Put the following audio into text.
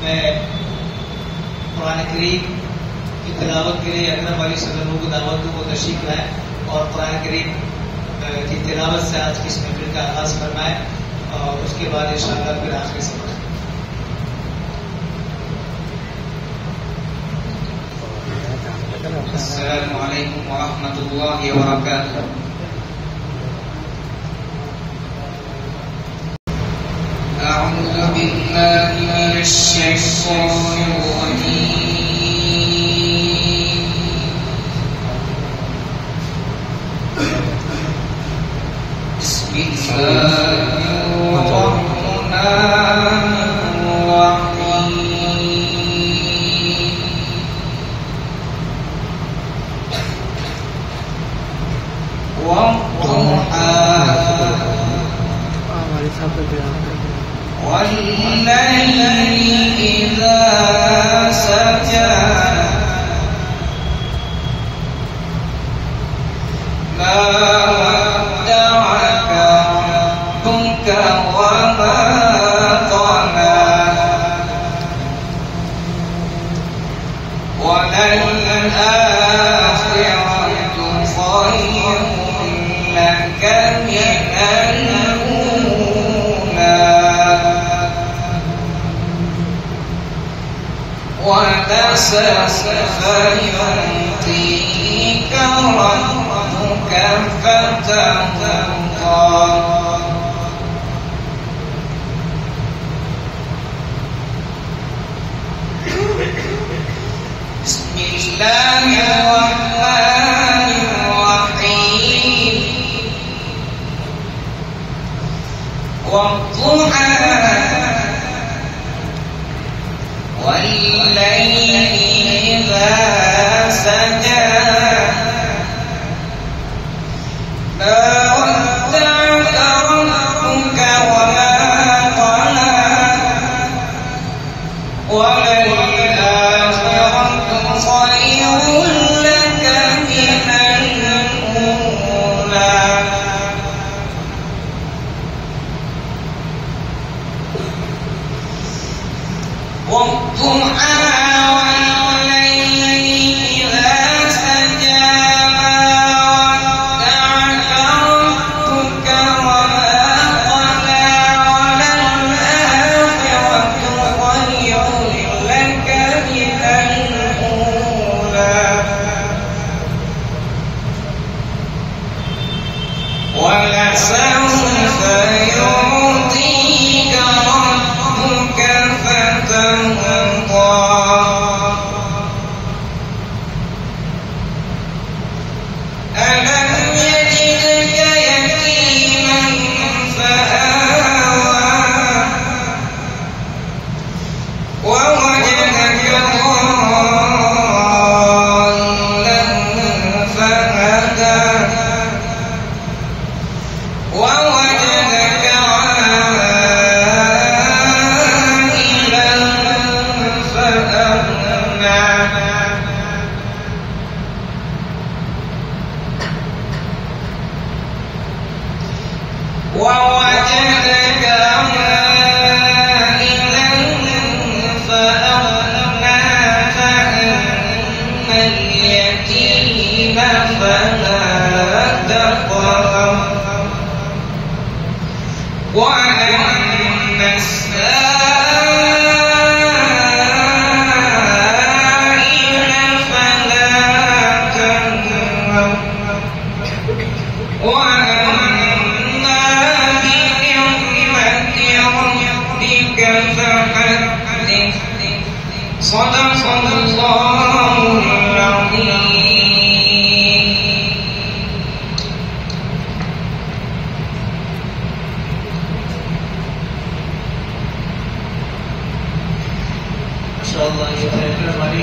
मैं कुरान करीम की तिलावत के लिए अकरम वाली सल्लल्लाहु को दावत दूँ, वो तशरीफ लाए और कुरान करीम की तिलावत से आज की इस महफिल का आगाज फरमाए और उसके बाद इंशाअल्लाह फिर आखिरी सबक। अस्सलामु अलैकुम व रहमतुल्लाहि व बरकातुहू। أعوذ بالله من الشيطان الرجيم. بسم الله الرحمن الرحيم. والضحى والليل إذا سجى ما ودعك ربك وما قلى وللآخرة خير لك من ولسوف يعطيك ربك فترضى. بسم الله الرحمن الرحيم. والضحى والليل إذا سجى ما ودعك ربك وما قلى وللآخرة خير لك من الأولى والضحى والليل إذا سجى ما ودعك ربك وما قلى وللآخرة خير لك من الأولى ولسوف يعطيك ربك فترضى. ألم يجدك يتيما فآوى ووجدك ضالا فهدى ووجدك عائلا فأغنى ووجدك عائلا فأغنى فأما اليتيم فلا تقهر وأما السائل فلا تنهر وأما بنعمة ربك فحدث. صدق الله العظيم. माशाअल्लाह ये हमारी